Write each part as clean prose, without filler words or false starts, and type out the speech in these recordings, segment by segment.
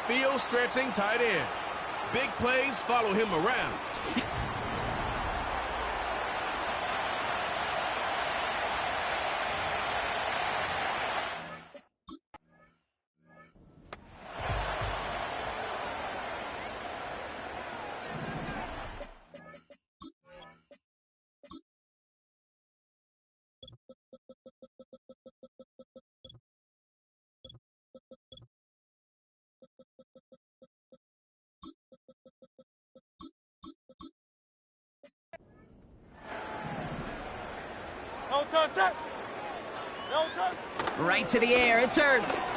field-stretching tight end. Big plays follow him around. Right to the air, it's Hurts.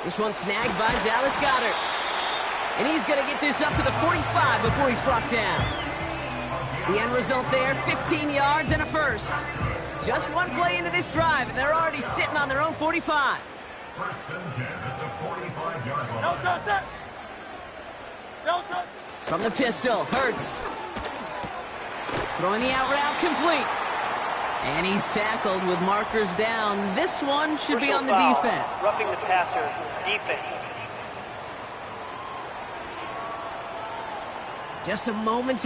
This one snagged by Dallas Goedert. And he's going to get this up to the 45 before he's brought down. The end result there, 15 yards and a first. Just one play into this drive, and they're already sitting on their own 45. First and 10 at the 45-yard line. From the pistol, Hurts. Throwing the out route complete. And he's tackled with markers down. This one should be on the defense. Roughing the passer, defense. Just a moment.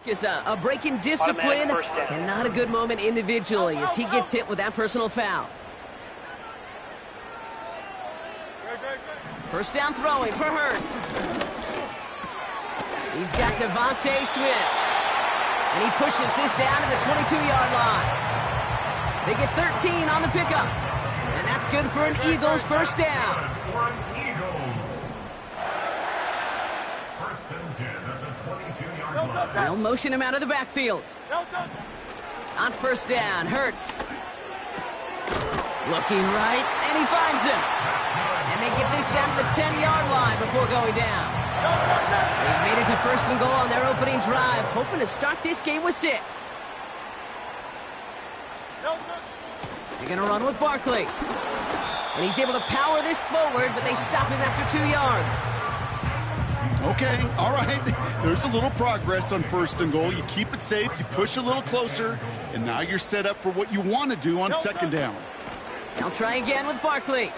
Is a break in discipline and not a good moment individually as he gets hit with that personal foul. First down throwing for Hurts. He's got Devontae Smith. And he pushes this down to the 22-yard line. They get 13 on the pickup. And that's good for an Eagles first down. They'll motion him out of the backfield. On first down, Hurts. Looking right, and he finds him. And they get this down to the 10-yard line before going down. They've made it to first and goal on their opening drive, hoping to start this game with 6. They're going to run with Barkley. And he's able to power this forward, but they stop him after 2 yards. Okay, all right. There's a little progress on first and goal. You keep it safe, you push a little closer, and now you're set up for what you want to do on second down. They'll try again with Barkley.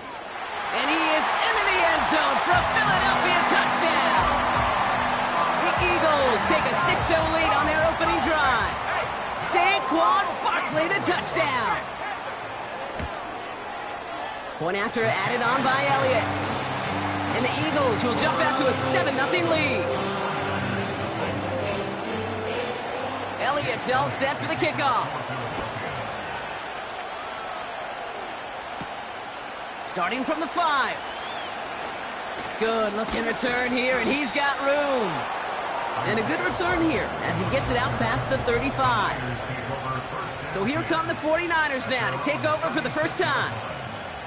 And he is into the end zone for a Philadelphia touchdown. The Eagles take a 6-0 lead on their opening drive. Saquon Barkley, the touchdown. Point after added on by Elliott. And the Eagles will jump out to a 7-0 lead. Elliott's all set for the kickoff. Starting from the 5. Good looking return here, and he's got room. And a good return here as he gets it out past the 35. So here come the 49ers now to take over for the first time.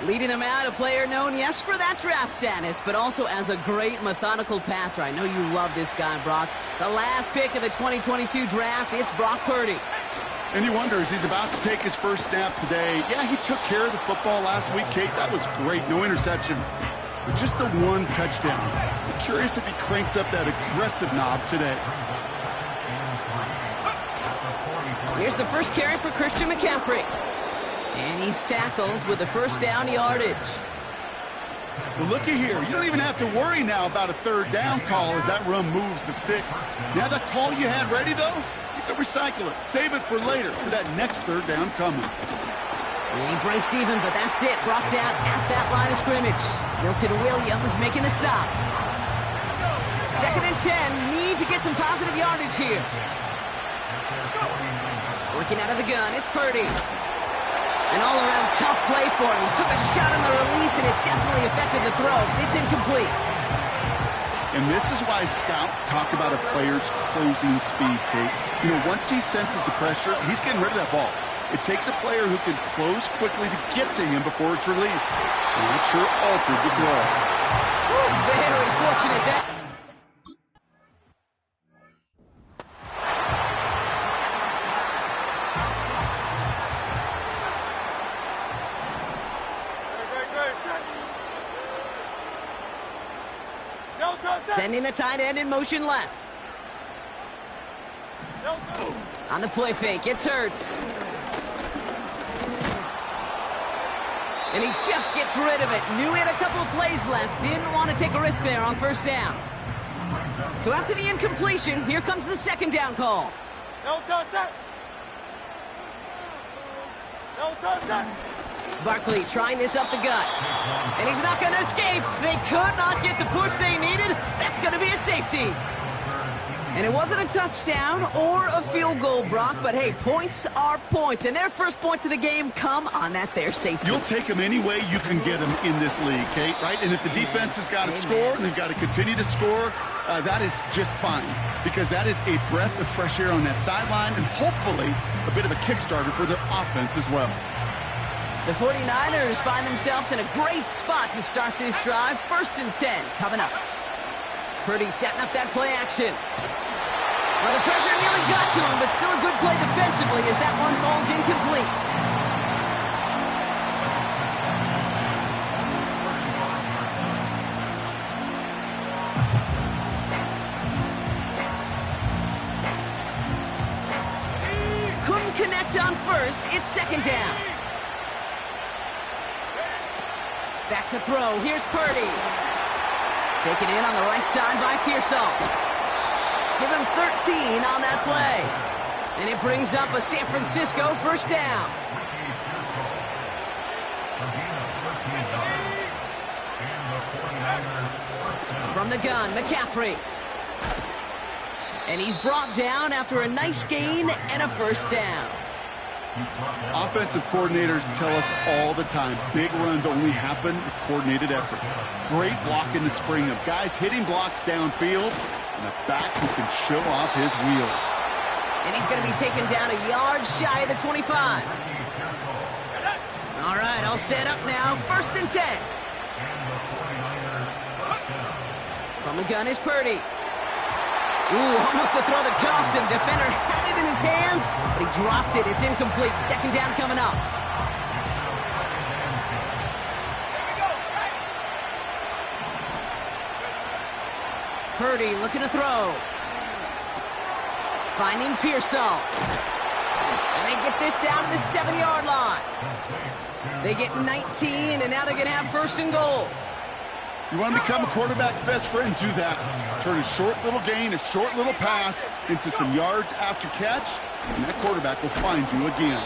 Leading them out, a player known, yes, for that draft status, but also as a great methodical passer. I know you love this guy, Brock. The last pick of the 2022 draft, it's Brock Purdy. And he wonders, he's about to take his first snap today. Yeah, he took care of the football last week, Kate. That was great. No interceptions. But just the one touchdown. I'm curious if he cranks up that aggressive knob today. Here's the first carry for Christian McCaffrey. And he's tackled with the first down yardage. Well, looky here. You don't even have to worry now about a third down call as that run moves the sticks. Now that call you had ready, though, you can recycle it. Save it for later, for that next third down coming. And he breaks even, but that's it. Brought down at that line of scrimmage. Milton Williams making the stop. 2nd and 10. Need to get some positive yardage here. Working out of the gun, it's Purdy. An all-around tough play for him. He took a shot on the release, and it definitely affected the throw. It's incomplete. And this is why scouts talk about a player's closing speed, Kate. You know, once he senses the pressure, he's getting rid of that ball. It takes a player who can close quickly to get to him before it's released. And that sure altered the throw. Very fortunate that. Sending the tight end in motion left. On the play fake, it's Hurts. And he just gets rid of it. Knew he had a couple of plays left. Didn't want to take a risk there on first down. So after the incompletion, here comes the second down call. Barkley trying this up the gut. And he's not going to escape. They could not get the push they needed. That's going to be a safety. And it wasn't a touchdown or a field goal, Brock, but hey, points are points. And their first points of the game come on that there safety. You'll take them any way you can get them in this league, Kate, right? And if the defense has got to score and they've got to continue to score, that is just fine. Because that is a breath of fresh air on that sideline and hopefully a bit of a kickstarter for their offense as well. The 49ers find themselves in a great spot to start this drive. 1st and 10 coming up. Purdy setting up that play action. Well, the pressure nearly got to him, but still a good play defensively as that one falls incomplete. Couldn't connect on first. It's second down. Back to throw. Here's Purdy. Taken in on the right side by Pearsall. Give him 13 on that play. And it brings up a San Francisco first down. From the gun, McCaffrey. And he's brought down after a nice gain and a first down. Offensive coordinators tell us all the time, big runs only happen with coordinated efforts. Great block in the spring of guys hitting blocks downfield and a back who can show off his wheels. And he's going to be taken down a yard shy of the 25. All right, all set up now. 1st and 10. From the gun is Purdy. Ooh, almost a throw that cost him. Defender had it in his hands, but he dropped it. It's incomplete. Second down coming up. Purdy looking to throw. Finding Pearsall. And they get this down to the 7-yard line. They get 19, and now they're going to have 1st and goal. You want to become a quarterback's best friend, do that. Turn a short little gain, a short little pass into some yards after catch, and that quarterback will find you again.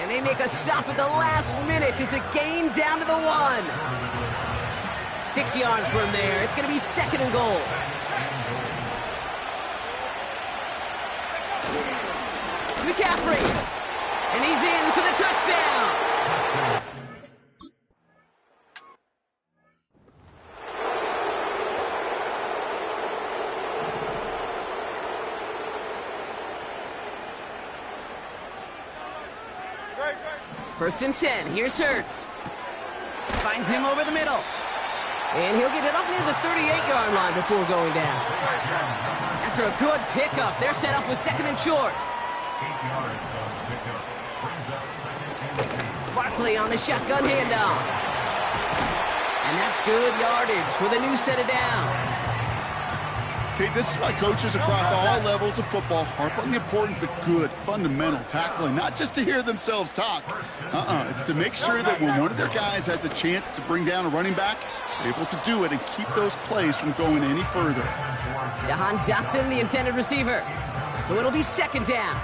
And they make a stop at the last minute. It's a gain down to the 1. 6 yards from there. It's going to be 2nd and goal. McCaffrey. And he's in for the touchdown. First and 10. Here's Hurts. Finds him over the middle. And he'll get it up near the 38-yard line before going down. After a good pickup, they're set up with 2nd and short. Barkley on the shotgun handoff. And that's good yardage with a new set of downs. Okay, this is why coaches across all levels of football harp on the importance of good, fundamental tackling, not just to hear themselves talk. It's to make sure that when one of their guys has a chance to bring down a running back, they're able to do it and keep those plays from going any further. Jahan Dotson, the intended receiver. So it'll be 2nd down.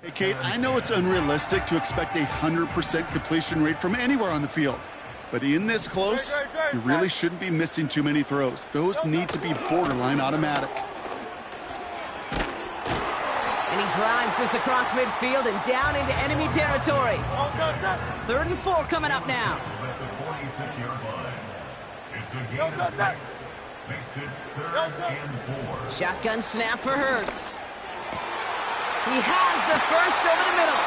Hey, Kate, I know it's unrealistic to expect a 100% completion rate from anywhere on the field. But in this close, you really shouldn't be missing too many throws. Those need to be borderline automatic. And he drives this across midfield and down into enemy territory. 3rd and 4 coming up now. Shotgun snap for Hurts. He has the first over the middle.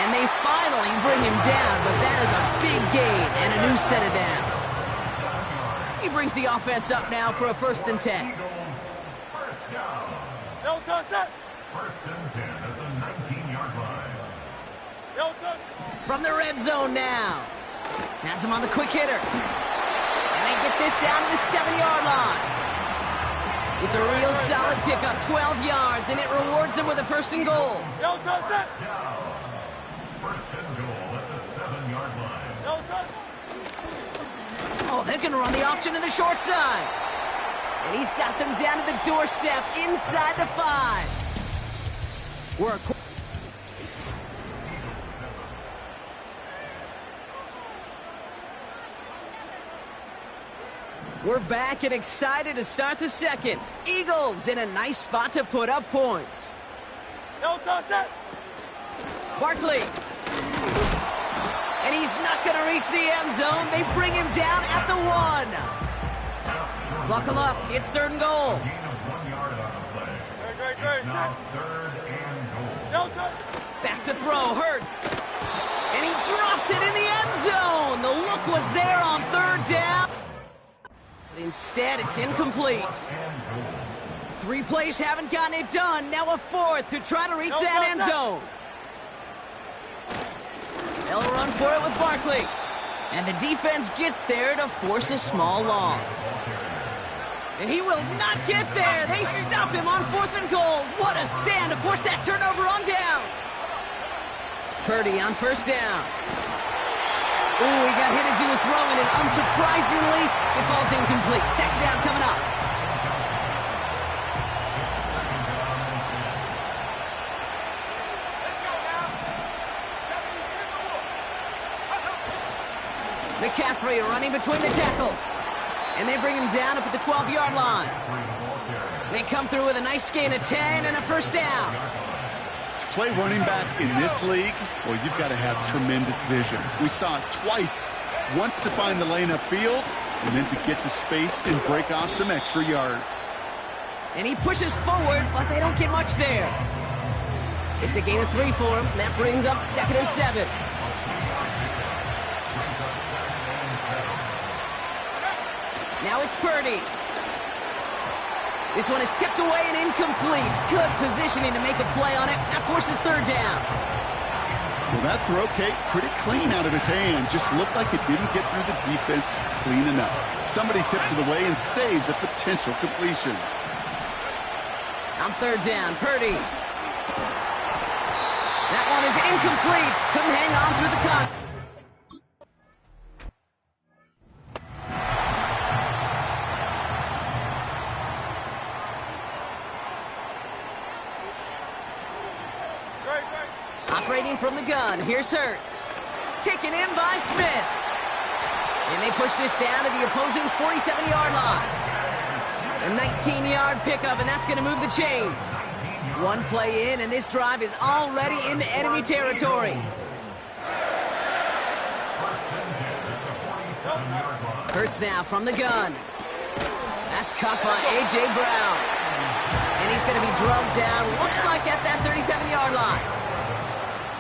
And they finally bring him down, but that is a big gain and a new set of downs. He brings the offense up now for a 1st and 10. First and 10 at the 19-yard line. From the red zone now. Has him on the quick hitter. And they get this down to the 7-yard line. It's a real solid pickup, 12 yards, and it rewards them with a first and goal. First and goal at the 7-yard line. Oh, they're going to run the option to the short side. And he's got them down to the doorstep inside the 5. We're back and excited to start the second. Eagles in a nice spot to put up points. Barkley. And he's not going to reach the end zone. They bring him down at the 1. Buckle up. It's third and goal. Gain of 1 yard on the play. It's now third and goal. Back to throw. Hurts. And he drops it in the end zone. The look was there on third down. But instead, it's incomplete. 3 plays haven't gotten it done. Now a 4th to try to reach that end zone. They'll run for it with Barkley. And the defense gets there to force a small loss. And he will not get there. They stop him on 4th and goal. What a stand to force that turnover on downs. Purdy on first down. Ooh, he got hit as he was throwing, and unsurprisingly, it falls incomplete. Second down coming up. McCaffrey running between the tackles. And they bring him down up at the 12-yard line. They come through with a nice gain of 10 and a first down. To play running back in this league, well, you've got to have tremendous vision. We saw it twice. Once to find the lane upfield, and then to get to space and break off some extra yards. And he pushes forward, but they don't get much there. It's a gain of 3 for him. That brings up 2nd and 7. Now it's Purdy. This one is tipped away and incomplete. Good positioning to make a play on it. That forces third down. Well, that throw, Kate, pretty clean out of his hand. Just looked like it didn't get through the defense clean enough. Somebody tips it away and saves a potential completion. On third down, Purdy. That one is incomplete. Couldn't hang on through the contact. Operating from the gun, here's Hurts. Taken in by Smith. And they push this down to the opposing 47-yard line. A 19-yard pickup, and that's going to move the chains. 1 play in, and this drive is already into enemy territory. Hurts now from the gun. That's caught by A.J. Brown. And he's going to be drugged down, looks like at that 37-yard line.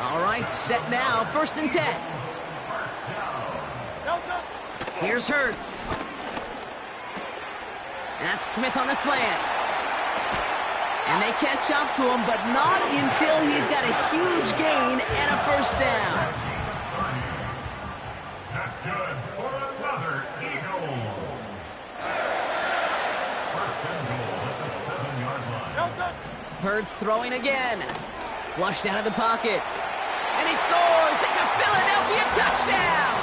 All right, set now, 1st and 10. Here's Hurts. That's Smith on the slant. And they catch up to him, but not until he's got a huge gain and a first down. That's good for another Eagles. First and goal at the 7-yard line. Hurts throwing again. Flushed out of the pocket. And he scores! It's a Philadelphia touchdown!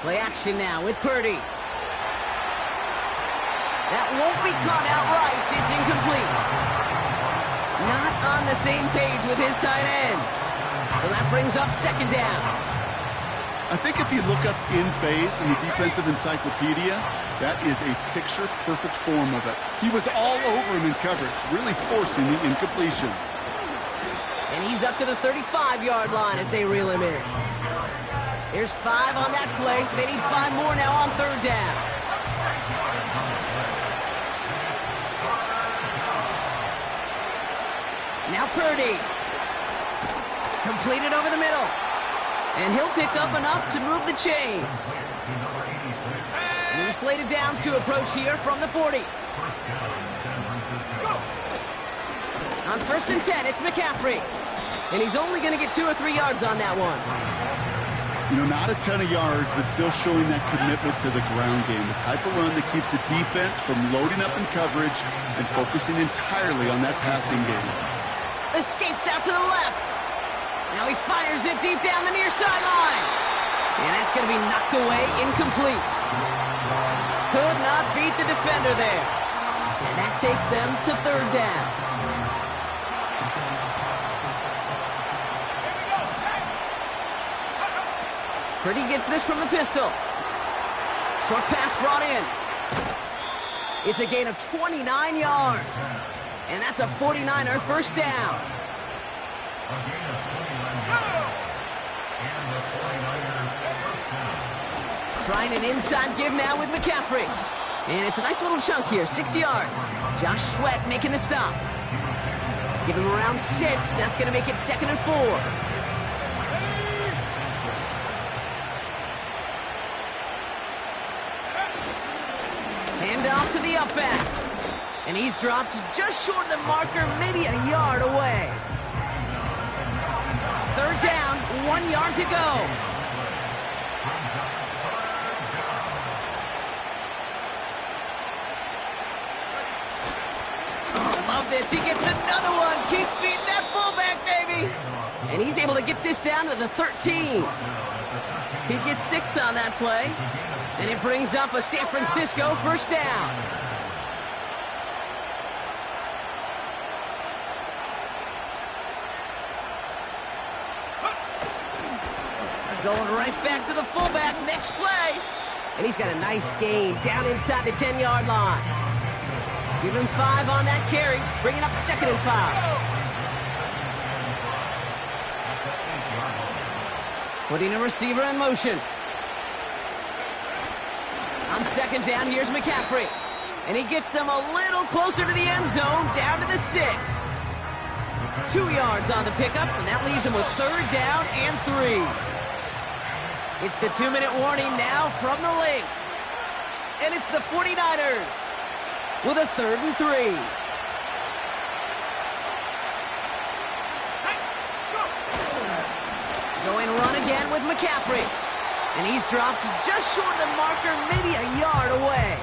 Play action now with Purdy. That won't be caught outright. It's incomplete. Not on the same page with his tight end. So that brings up 2nd down. I think if you look up in phase in the defensive encyclopedia, that is a picture-perfect form of it. He was all over him in coverage, really forcing the incompletion. And he's up to the 35-yard line as they reel him in. There's 5 on that play. They need 5 more now on third down. Now Purdy. Completed over the middle. And he'll pick up enough to move the chains. New slated downs to approach here from the 40. On 1st and 10, it's McCaffrey. And he's only going to get 2 or 3 yards on that one. You know, not a ton of yards, but still showing that commitment to the ground game. The type of run that keeps the defense from loading up in coverage and focusing entirely on that passing game. Escapes out to the left. Now he fires it deep down the near sideline. And that's going to be knocked away, incomplete. Could not beat the defender there. And that takes them to 3rd down. Purdy gets this from the pistol. Short pass brought in. It's a gain of 29 yards. And that's a 49er first down. Trying an inside give now with McCaffrey. And it's a nice little chunk here, 6 yards. Josh Sweat making the stop. Give him around 6. That's going to make it 2nd and 4. Off to the up back. And he's dropped just short of the marker, maybe a yard away. 3rd down, 1 yard to go. Oh, love this. He gets another one. Keep feeding that fullback, baby. And he's able to get this down to the 13. He gets 6 on that play. And it brings up a San Francisco first down. Going right back to the fullback, next play. And he's got a nice gain down inside the 10-yard line. Give him 5 on that carry, bringing up 2nd and 5. Putting a receiver in motion. On 2nd down, here's McCaffrey. And he gets them a little closer to the end zone, down to the 6. 2 yards on the pickup, and that leaves him with 3rd down and 3. It's the 2-minute warning now from the link. And it's the 49ers with a 3rd and 3. Going run again with McCaffrey. And he's dropped just short of the marker, maybe a yard away.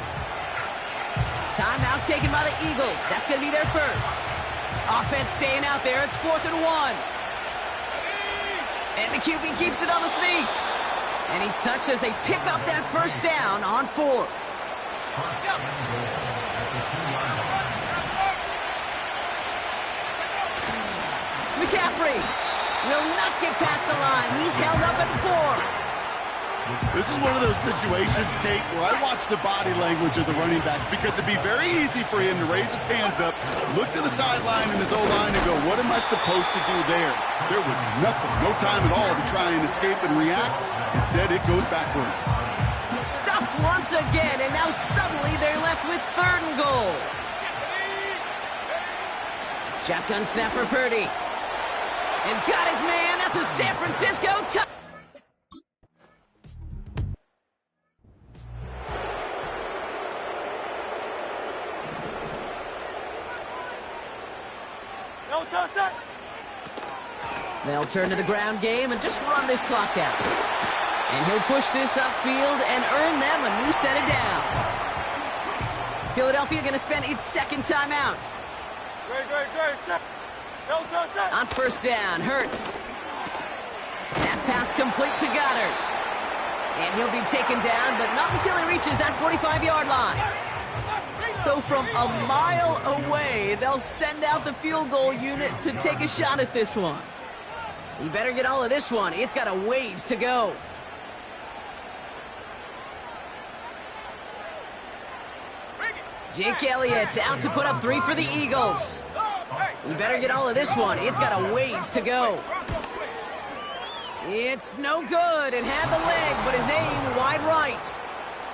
Timeout taken by the Eagles. That's going to be their first. Offense staying out there. It's 4th and 1. And the QB keeps it on the sneak. And he's touched as they pick up that first down on 4th. McCaffrey will not get past the line. He's held up at the 4. This is one of those situations, Kate, where I watch the body language of the running back because it'd be very easy for him to raise his hands up, look to the sideline in his O-line and go, what am I supposed to do there? There was nothing, no time at all to try and escape and react. Instead, it goes backwards. Stuffed once again, and now suddenly they're left with 3rd and goal. Shotgun snap for Purdy. And got his man. That's a San Francisco touchdown. They'll turn to the ground game and just run this clock out. And he'll push this upfield and earn them a new set of downs. Philadelphia going to spend its 2nd timeout. On 1st down, Hurts. That pass complete to Goddard. And he'll be taken down, but not until he reaches that 45-yard line. So from a mile away, they'll send out the field goal unit to take a shot at this one. You better get all of this one. It's got a ways to go. Jake Elliott out to put up 3 for the Eagles. You better get all of this one. It's got a ways to go. It's no good. It had the leg, but his aim wide right.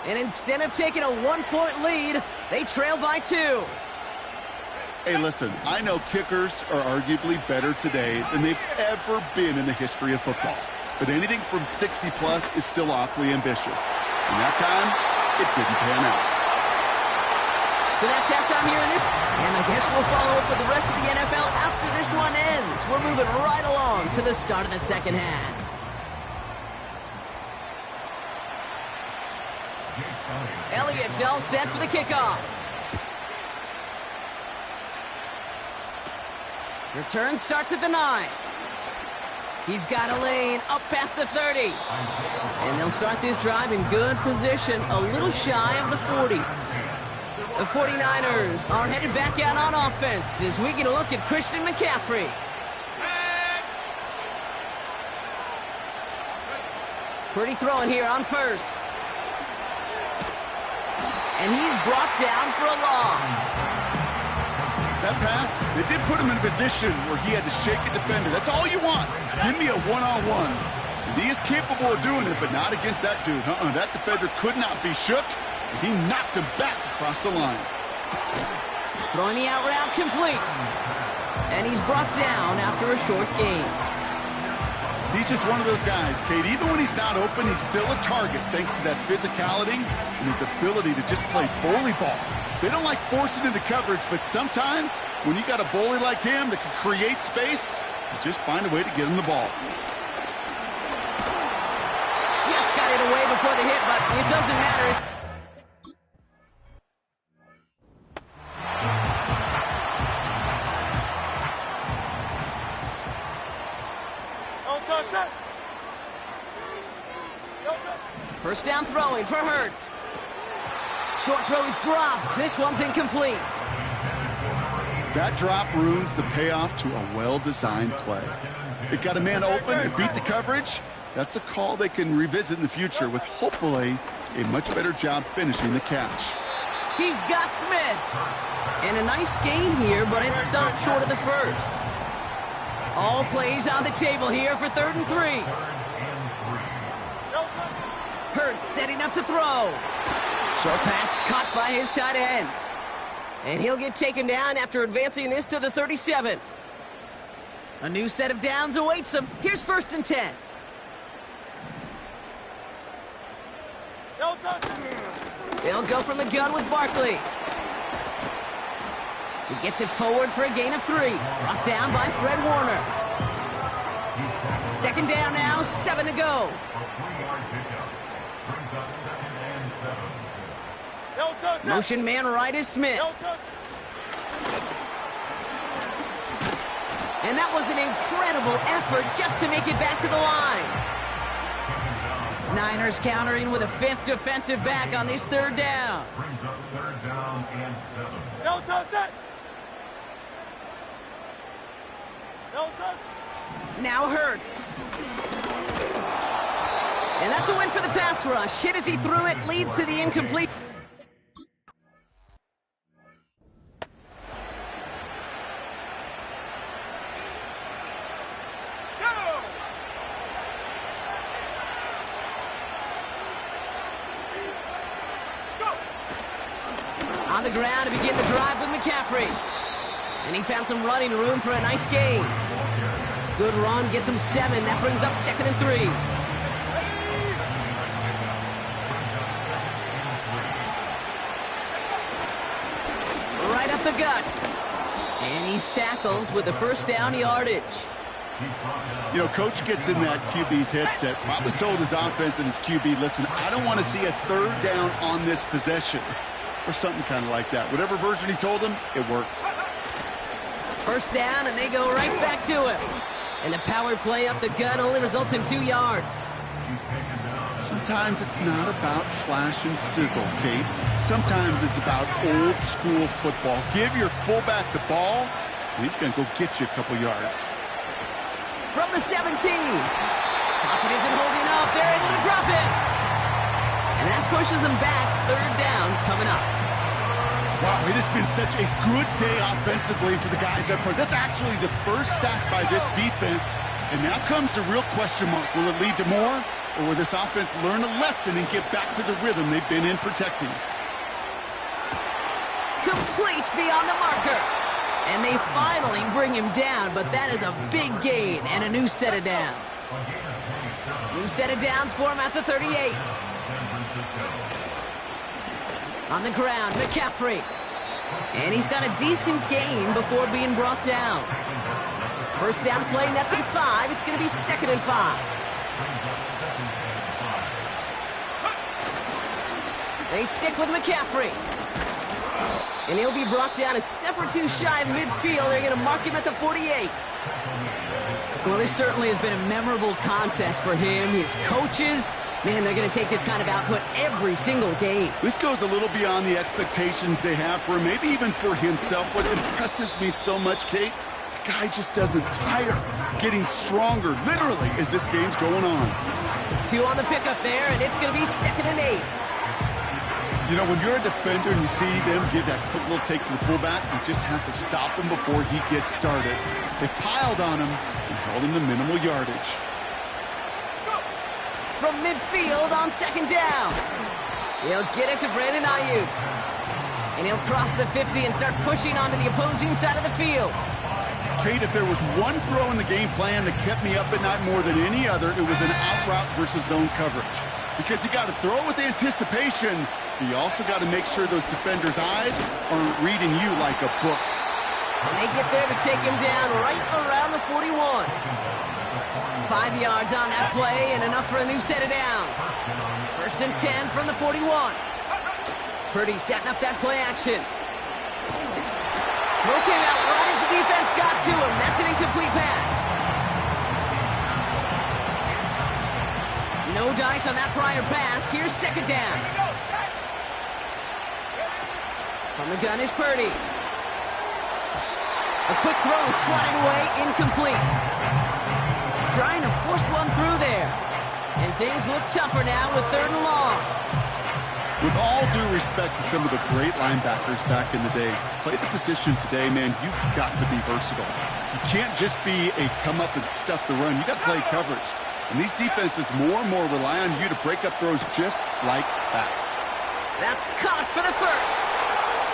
And instead of taking a 1-point lead, they trail by 2. Hey, listen, I know kickers are arguably better today than they've ever been in the history of football. But anything from 60-plus is still awfully ambitious. And that time, it didn't pan out. So that's halftime here in this. And I guess we'll follow up with the rest of the NFL after this one ends. We're moving right along to the start of the second half. Elliott's all set for the kickoff. Return starts at the 9. He's got a lane up past the 30. And they'll start this drive in good position, a little shy of the 40. The 49ers are headed back out on offense as we get a look at Christian McCaffrey. Pretty throwing here on first. And he's brought down for a loss. That pass, it did put him in a position where he had to shake a defender. That's all you want. Give me a one-on-one. And he is capable of doing it, but not against that dude. That defender could not be shook. And he knocked him back across the line. Throwing the out route complete. And he's brought down after a short gain. He's just one of those guys, Kate. Even when he's not open, he's still a target thanks to that physicality and his ability to just play bully ball. They don't like forcing into coverage, but sometimes when you got a bully like him that can create space, you just find a way to get him the ball. Just got it away before the hit, but it doesn't matter. First down throwing for Hurts. Short throw is dropped. This one's incomplete. That drop ruins the payoff to a well-designed play. It got a man open, it beat the coverage. That's a call they can revisit in the future with hopefully a much better job finishing the catch. He's got Smith. And a nice gain here, but it stopped short of the first. All plays on the table here for 3rd and 3. Hurts setting up to throw. Short pass caught by his tight end. And he'll get taken down after advancing this to the 37. A new set of downs awaits him. Here's 1st and 10. They'll go from the gun with Barkley. He gets it forward for a gain of 3. Brought down by Fred Warner. 2nd down now, 7 to go. Motion man right is Smith. And that was an incredible effort just to make it back to the line. Niners countering with a 5th defensive back on this 3rd down. Brings up 3rd down and 7. Now Hurts. And that's a win for the pass rush. Hit as he threw it, leads to the incomplete. On the ground to begin the drive with McCaffrey. And he found some running room for a nice gain. Good run, gets him 7. That brings up 2nd and 3. Right up the gut. And he's tackled with the 1st down yardage. You know, coach gets in that QB's headset, probably told his offense and his QB, listen, I don't want to see a 3rd down on this possession. Or something kind of like that. Whatever version he told him, it worked. 1st down, and they go right back to him. And the power play up the gut only results in 2 yards. Sometimes it's not about flash and sizzle, Kate. Sometimes it's about old school football. Give your fullback the ball, and he's going to go get you a couple yards. From the 17. Pocket isn't holding up. They're able to drop it. And that pushes them back. 3rd down coming up. Wow, it has been such a good day offensively for the guys up front. That's actually the first sack by this defense. And now comes the real question mark. Will it lead to more? Or will this offense learn a lesson and get back to the rhythm they've been in protecting? Complete beyond the marker. And they finally bring him down, but that is a big gain and a new set of downs. New set of downs for him at the 38. On the ground, McCaffrey. And he's got a decent gain before being brought down. First down play, nets him 5. It's going to be 2nd and 5. They stick with McCaffrey. And he'll be brought down a step or two shy of midfield. They're going to mark him at the 48. Well, this certainly has been a memorable contest for him, his coaches. Man, they're going to take this kind of output every single game. This goes a little beyond the expectations they have for him, maybe even for himself. What impresses me so much, Kate, the guy just doesn't tire, getting stronger, literally, as this game's going on. 2 on the pickup there, and it's going to be 2nd and 8. You know, when you're a defender and you see them give that quick little take to the fullback, you just have to stop him before he gets started. They piled on him and held him to minimal yardage. From midfield on 2nd down. He'll get it to Brandon Ayuk. And he'll cross the 50 and start pushing onto the opposing side of the field. Kate, if there was one throw in the game plan that kept me up at night more than any other, it was an out route versus zone coverage. Because you got to throw it with anticipation, but you also got to make sure those defenders' eyes aren't reading you like a book. And they get there to take him down right around the 41. 5 yards on that play and enough for a new set of downs. 1st and 10 from the 41. Purdy setting up that play action. Throw came out right as the defense got to him. That's an incomplete pass. No dice on that prior pass. Here's 2nd down. From the gun is Purdy. A quick throw is swatted away, incomplete. Trying to force one through there. And things look tougher now with 3rd and long. With all due respect to some of the great linebackers back in the day, to play the position today, man, you've got to be versatile. You can't just be a come up and stuff the run. You got to play coverage. And these defenses more and more rely on you to break up throws just like that. That's caught for the 1st.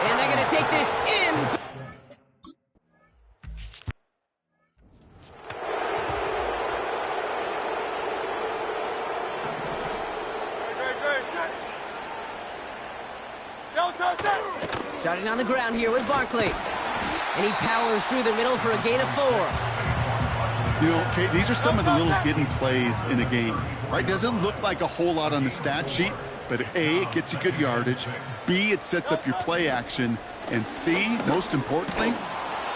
And they're going to take this in. Starting on the ground here with Barkley. And he powers through the middle for a gain of 4. You know, Kate, these are some of the little hidden plays in a game, right? Doesn't look like a whole lot on the stat sheet, but A, it gets you good yardage, B, it sets up your play action, and C, most importantly...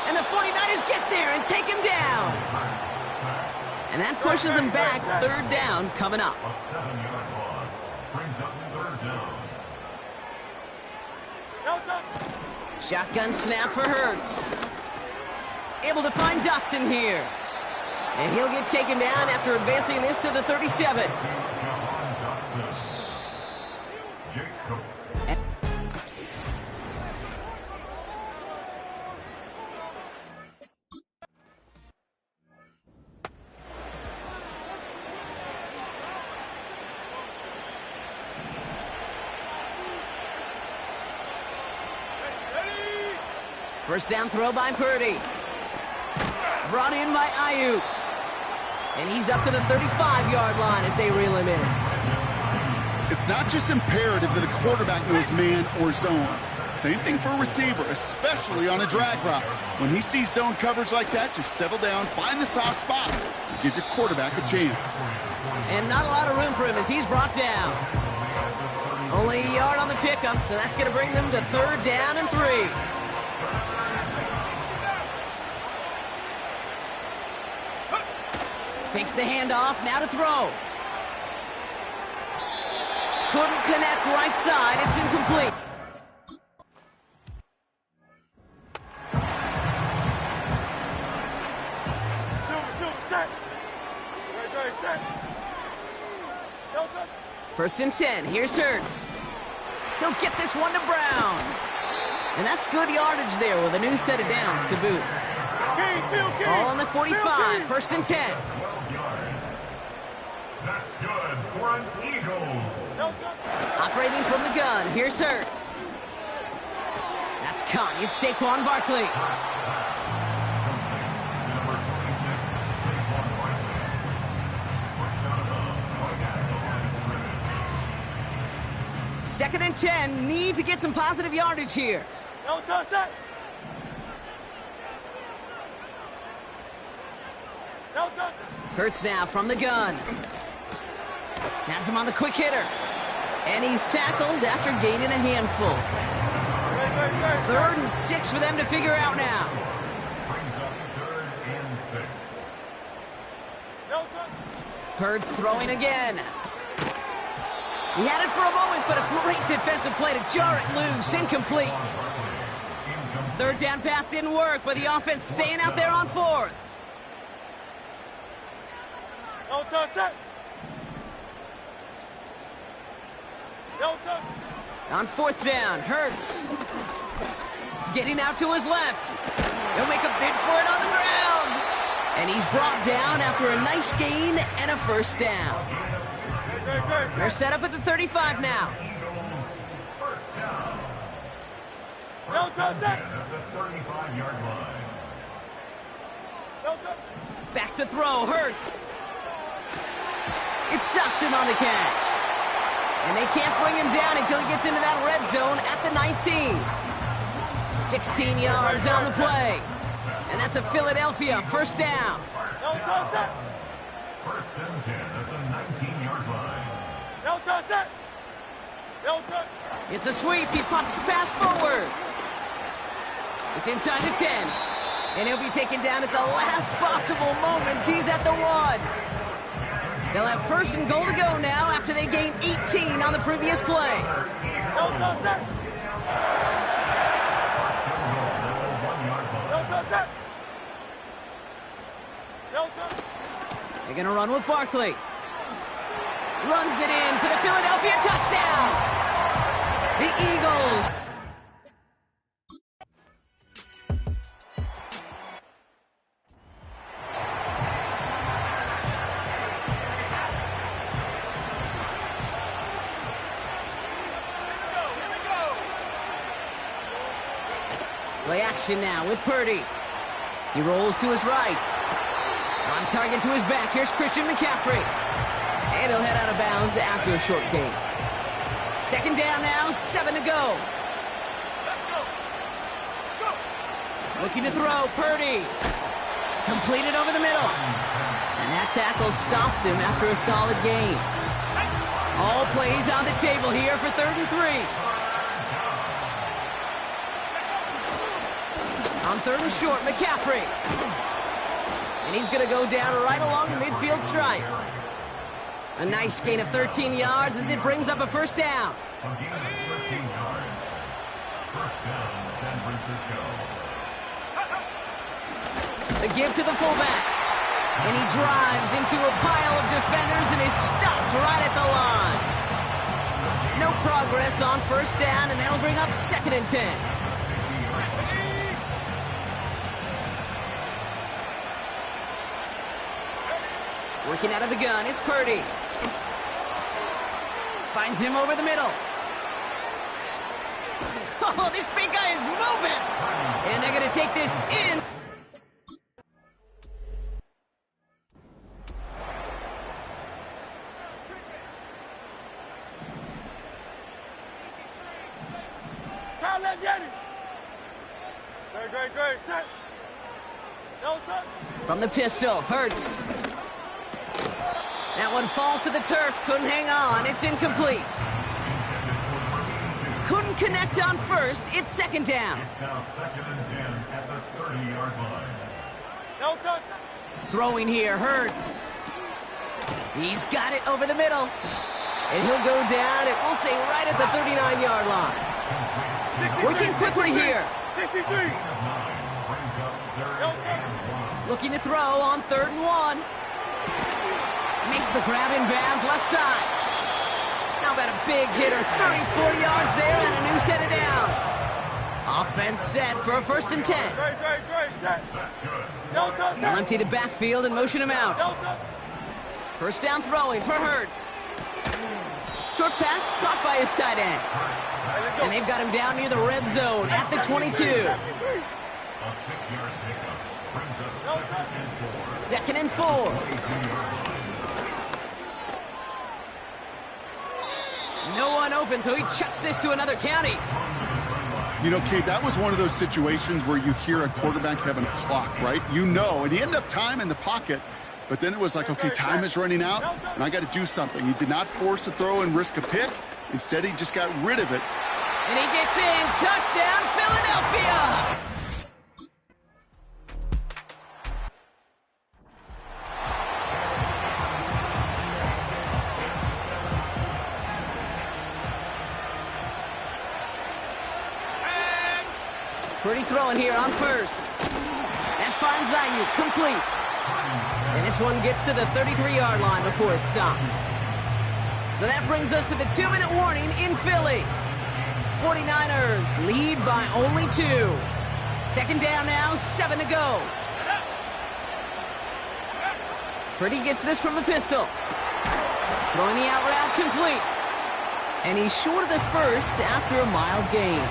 And the 49ers get there and take him down. And that pushes him back. 3rd down coming up. A 7-yard loss brings up 3rd down. Shotgun snap for Hurts. Able to find Dotson here. And he'll get taken down after advancing this to the 37. First down throw by Purdy. Brought in by Ayuk. And he's up to the 35-yard line as they reel him in. It's not just imperative that a quarterback knows man or zone. Same thing for a receiver, especially on a drag route. When he sees zone coverage like that, just settle down, find the soft spot, and give your quarterback a chance. And not a lot of room for him as he's brought down. Only a yard on the pickup, so that's going to bring them to 3rd down and 3. Fakes the handoff, now to throw. Couldn't connect right side, it's incomplete. First and 10, here's Hurts. He'll get this one to Brown. And that's good yardage there with a new set of downs to boot. All on the 45, 1st and 10. That's good for an Eagles. Operating from the gun, here's Hurts. That's It's caught. It's Saquon Barkley. Number 26, Saquon Barkley. First down at the line of scrimmage. Second and 10. Need to get some positive yardage here. No touch that. No touch. Hurts now from the gun. Has him on the quick hitter. And he's tackled after gaining a handful. Third and 6 for them to figure out now. Brings up third and 6. No touch. Hurts throwing again. He had it for a moment, but a great defensive play to jar it loose. Incomplete. Third down pass didn't work, but the offense staying out there on fourth. No touch that. No touch. On fourth down, Hurts. Getting out to his left. He'll make a bid for it on the ground. And he's brought down after a nice gain and a first down. They're set up at the 35 now. First down. No touch that. At the 35-yard line. No touch. Back to throw, Hurts. It's Dotson on the catch. And they can't bring him down until he gets into that red zone at the 19. 16 yards on the play. And that's a Philadelphia first down. No touch that. First and 10 at the 19-yard line. No touch that. No touch. It's a sweep. He pops the pass forward. It's inside the 10. And he'll be taken down at the last possible moment. He's at the 1. They'll have first and goal to go now after they gained 18 on the previous play. No touch that. No touch that. No touch. They're going to run with Barkley. Runs it in for the Philadelphia touchdown. The Eagles. Play action now with Purdy. He rolls to his right. On target to his back. Here's Christian McCaffrey. And he'll head out of bounds after a short gain. Second down now, 7 to go. Let's go. Go. Looking to throw, Purdy. Completed over the middle. And that tackle stops him after a solid gain. All plays on the table here for 3rd and 3. On 3rd and short, McCaffrey. And he's going to go down right along the midfield stripe. A nice gain of 13 yards as it brings up a first down. A gain of 13 yards. First down, San Francisco. The give to the fullback. And he drives into a pile of defenders and is stopped right at the line. No progress on first down, and that'll bring up 2nd and 10. Working out of the gun, it's Purdy. Finds him over the middle. Oh, this big guy is moving! And they're going to take this in. Great. Set. No touch. From the pistol, Hurts. That one falls to the turf. Couldn't hang on. It's incomplete. Couldn't connect on first. It's 2nd down. It's now 2nd and 10 at the 30-yard line. No touch. Throwing here, Hurts. He's got it over the middle. And he'll go down, it will say right at the 39-yard line. Working quickly here. 63. Brings up 3rd and 1. Looking to throw on 3rd and 1. Makes the grab in bounds left side. How about a big hitter? 30, 40 yards there and a new set of downs. Offense set for a 1st and 10. Great. Set. That's good. No touch. They'll empty the backfield and motion him out. No touch. First down throwing for Hurts. short pass caught by his tight end. And they've got him down near the red zone at the 22. A 6-yard pickup brings up 2nd and 4. No one open, so he chucks this to another county. You know, Kate, that was one of those situations where you hear a quarterback having a clock, right? You know, and he had enough time in the pocket, but then it was like, okay, time is running out, and I got to do something. He did not force a throw and risk a pick. Instead, he just got rid of it. And he gets in. Touchdown, Philadelphia! Pretty throwing here on first. That finds Ayuk complete. And this one gets to the 33-yard line before it's stopped. So that brings us to the 2-minute warning in Philly. 49ers lead by only 2. 2nd down now, 7 to go. Purdy gets this from the pistol. Throwing the out route complete. And he's short of the first after a mild gain.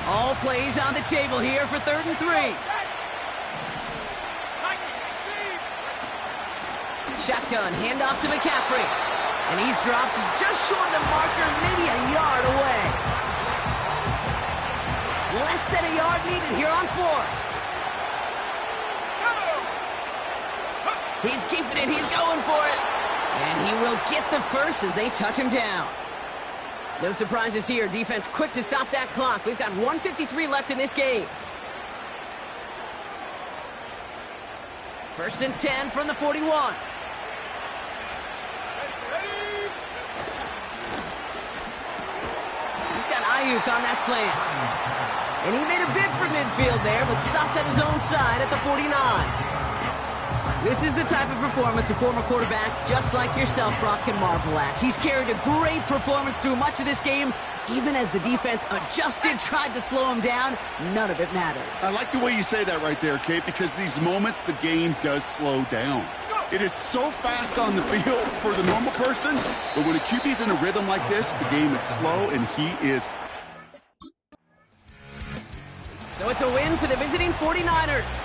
All plays on the table here for 3rd and 3. Shotgun, handoff to McCaffrey. And he's dropped just short of the marker, maybe a yard away. Less than a yard needed here on 4th. He's keeping it, he's going for it. And he will get the first as they touch him down. No surprises here. Defense quick to stop that clock. We've got 1:53 left in this game. 1st and 10 from the 41. He's got Ayuk on that slant. And he made a bid for midfield there, but stopped on his own side at the 49. This is the type of performance a former quarterback just like yourself, Brock, can marvel at. He's carried a great performance through much of this game. Even as the defense adjusted, tried to slow him down, none of it mattered. I like the way you say that right there, Kate, because these moments the game does slow down. It is so fast on the field for the normal person, but when a QB's in a rhythm like this, the game is slow, and he is. So it's a win for the visiting 49ers.